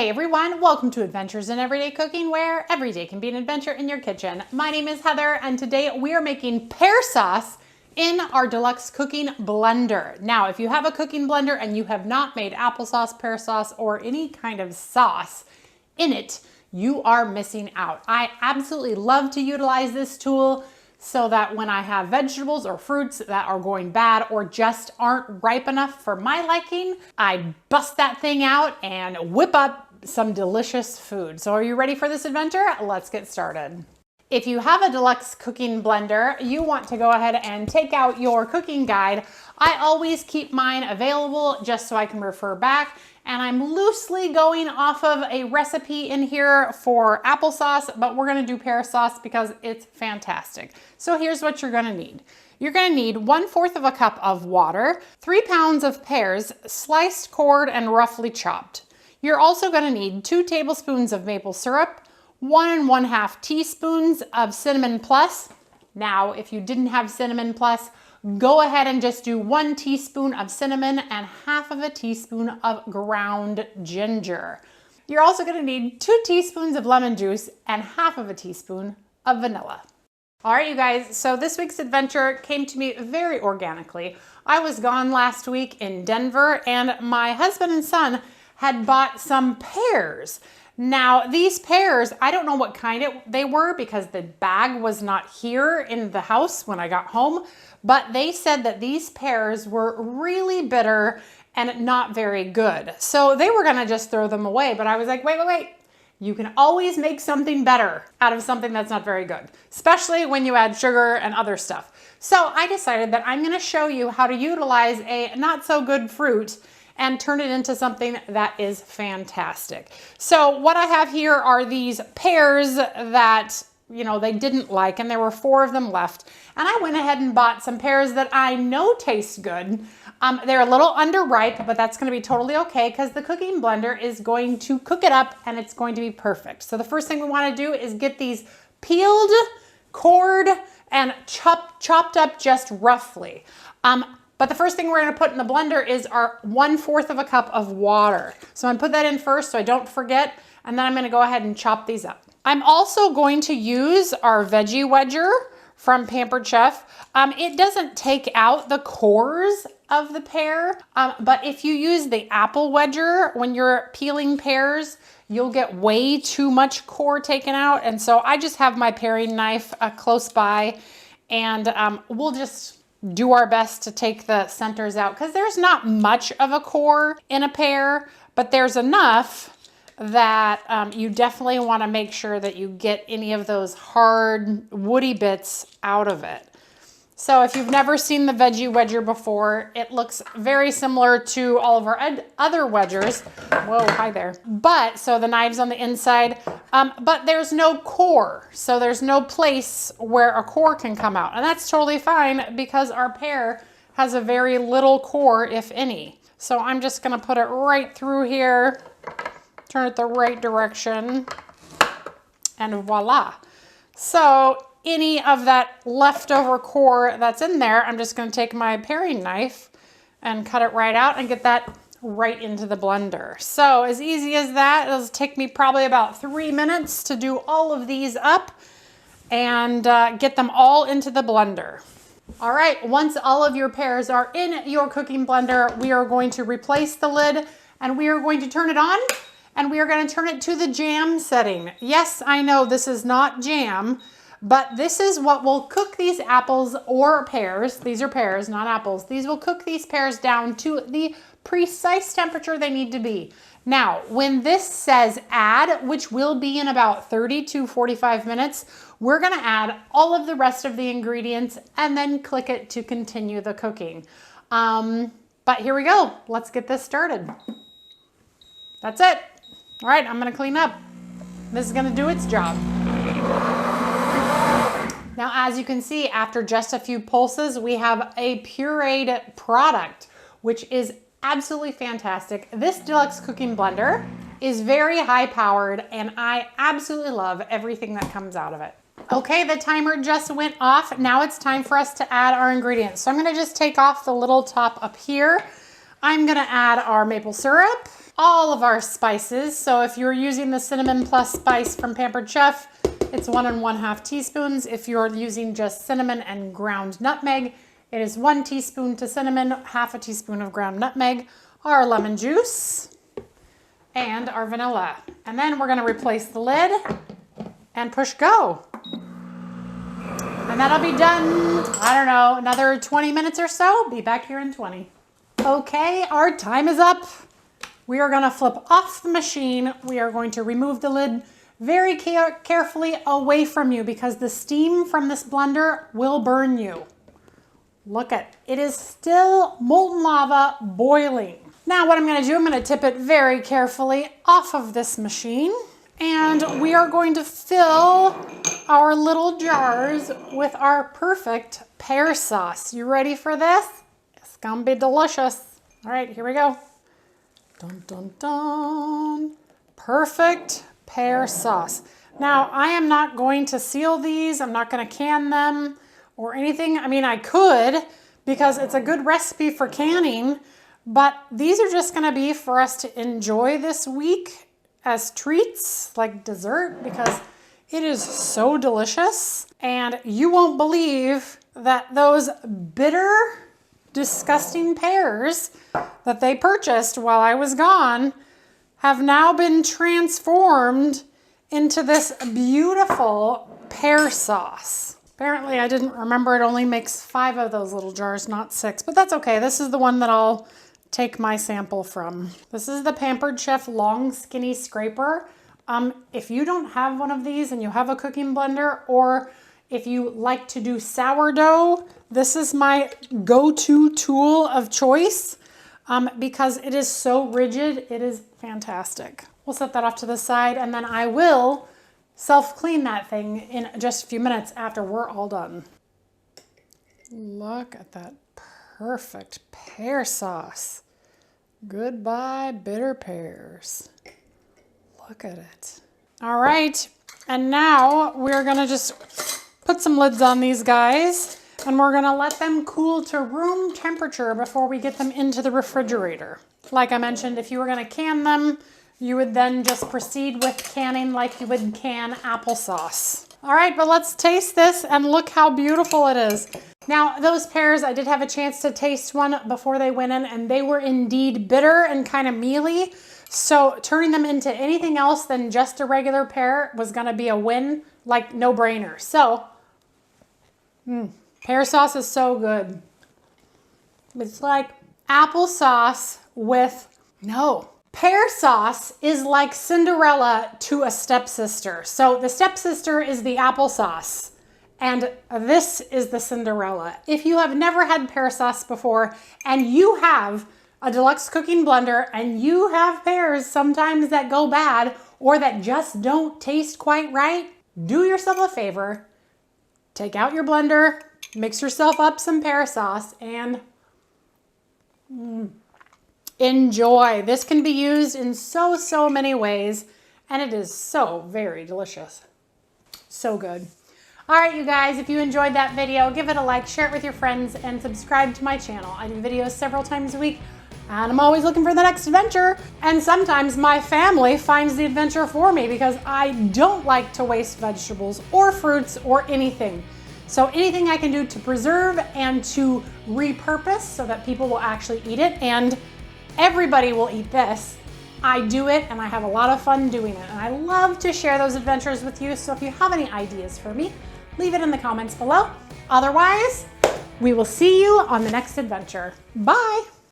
Hey everyone, welcome to Adventures in Everyday Cooking, where every day can be an adventure in your kitchen. My name is Heather, and today we are making pear sauce in our Deluxe Cooking Blender. Now, if you have a cooking blender and you have not made applesauce, pear sauce, or any kind of sauce in it, you are missing out. I absolutely love to utilize this tool so that when I have vegetables or fruits that are going bad or just aren't ripe enough for my liking, I bust that thing out and whip up some delicious food. So are you ready for this adventure? Let's get started. If you have a Deluxe Cooking Blender, you want to go ahead and take out your cooking guide. I always keep mine available just so I can refer back. And I'm loosely going off of a recipe in here for applesauce, but we're gonna do pear sauce because it's fantastic. So here's what you're gonna need. You're gonna need 1/4 of a cup of water, 3 pounds of pears, sliced, cored, and roughly chopped. You're also gonna need 2 tablespoons of maple syrup, 1 1/2 teaspoons of cinnamon plus. Now, if you didn't have cinnamon plus, go ahead and just do 1 teaspoon of cinnamon and 1/2 teaspoon of ground ginger. You're also gonna need 2 teaspoons of lemon juice and 1/2 teaspoon of vanilla. All right, you guys, so this week's adventure came to me very organically. I was gone last week in Denver and my husband and son had bought some pears. Now, these pears, I don't know what kind they were because the bag was not here in the house when I got home, but they said that these pears were really bitter and not very good. So they were gonna just throw them away, but I was like, wait. You can always make something better out of something that's not very good, especially when you add sugar and other stuff. So I decided that I'm gonna show you how to utilize a not so good fruit and turn it into something that is fantastic. So what I have here are these pears that, you know, they didn't like, and there were 4 of them left. And I went ahead and bought some pears that I know taste good. They're a little underripe, but that's gonna be totally okay because the cooking blender is going to cook it up and it's going to be perfect. So the first thing we wanna do is get these peeled, cored, and chopped up just roughly. But the first thing we're gonna put in the blender is our 1/4 cup of water. So I'm gonna put that in first so I don't forget, and then I'm gonna go ahead and chop these up. I'm also going to use our veggie wedger from Pampered Chef. It doesn't take out the cores of the pear, but if you use the apple wedger when you're peeling pears, you'll get way too much core taken out. And so I just have my paring knife close by, and we'll just do our best to take the centers out because there's not much of a core in a pear, but there's enough that you definitely want to make sure that you get any of those hard woody bits out of it. So if you've never seen the veggie wedger before, it looks very similar to all of our other wedgers. Whoa, hi there. But, so the knive's on the inside, but there's no core. So there's no place where a core can come out. And that's totally fine because our pear has a very little core, if any. So I'm just gonna put it right through here, turn it the right direction, and voila. So any of that leftover core that's in there, I'm just gonna take my paring knife and cut it right out and get that right into the blender. So as easy as that, it'll take me probably about 3 minutes to do all of these up and get them all into the blender. All right, once all of your pears are in your cooking blender, we are going to replace the lid and we are going to turn it on and we are gonna turn it to the jam setting. Yes, I know this is not jam, but this is what will cook these apples or pears. These are pears, not apples. These will cook these pears down to the precise temperature they need to be. Now, when this says add, which will be in about 30 to 45 minutes, we're gonna add all of the rest of the ingredients and then click it to continue the cooking. But here we go. Let's get this started. That's it. All right, I'm gonna clean up. This is gonna do its job. Now, as you can see, after just a few pulses, we have a pureed product, which is absolutely fantastic. This Deluxe Cooking Blender is very high powered and I absolutely love everything that comes out of it. Okay, the timer just went off. Now it's time for us to add our ingredients. So I'm gonna just take off the little top up here. I'm gonna add our maple syrup. all of our spices. So if you're using the cinnamon plus spice from Pampered Chef, it's 1 1/2 teaspoons. If you're using just cinnamon and ground nutmeg, it is 1 teaspoon to cinnamon, 1/2 teaspoon of ground nutmeg, our lemon juice, and our vanilla. And then we're gonna replace the lid and push go. And that'll be done, I don't know, another 20 minutes or so. Be back here in 20. Okay, our time is up. We are gonna flip off the machine. We are going to remove the lid very carefully away from you because the steam from this blender will burn you. Look at it is still molten lava boiling. Now what I'm gonna do, I'm gonna tip it very carefully off of this machine, and we are going to fill our little jars with our perfect pear sauce. You ready for this? It's gonna be delicious. All right, here we go. Dun, dun, dun. Perfect pear sauce. Now, I am not going to seal these. I'm not going to can them or anything. I mean, I could because it's a good recipe for canning, but these are just going to be for us to enjoy this week as treats, like dessert, because it is so delicious. And you won't believe that those bitter, disgusting pears that they purchased while I was gone have now been transformed into this beautiful pear sauce. Apparently I didn't remember it only makes 5 of those little jars, not 6, but that's okay. This is the one that I'll take my sample from. This is the Pampered Chef Long Skinny Scraper. If you don't have one of these and you have a cooking blender, or if you like to do sourdough, this is my go-to tool of choice. Because it is so rigid, it is fantastic. We'll set that off to the side, and then I will self-clean that thing in just a few minutes after we're all done. Look at that perfect pear sauce. Goodbye, bitter pears. Look at it. All right, and now we're gonna just put some lids on these guys, and we're gonna let them cool to room temperature before we get them into the refrigerator. Like I mentioned, if you were gonna can them, you would then just proceed with canning like you would can applesauce. All right, but let's taste this and look how beautiful it is. Now, those pears, I did have a chance to taste one before they went in, and they were indeed bitter and kind of mealy. So turning them into anything else than just a regular pear was gonna be a win, like no brainer. So, pear sauce is so good. It's like applesauce with, no. Pear sauce is like Cinderella to a stepsister. So the stepsister is the applesauce, and this is the Cinderella. If you have never had pear sauce before, and you have a Deluxe Cooking Blender, and you have pears sometimes that go bad, or that just don't taste quite right, do yourself a favor. Take out your blender, mix yourself up some pear sauce, and enjoy. This can be used in so many ways, and it is so very delicious. So good. All right, you guys, if you enjoyed that video, give it a like, share it with your friends, and subscribe to my channel. I do videos several times a week, and I'm always looking for the next adventure. And sometimes my family finds the adventure for me because I don't like to waste vegetables or fruits or anything. So anything I can do to preserve and to repurpose so that people will actually eat it and everybody will eat this, I do it, and I have a lot of fun doing it. And I love to share those adventures with you. So if you have any ideas for me, leave it in the comments below. Otherwise, we will see you on the next adventure. Bye.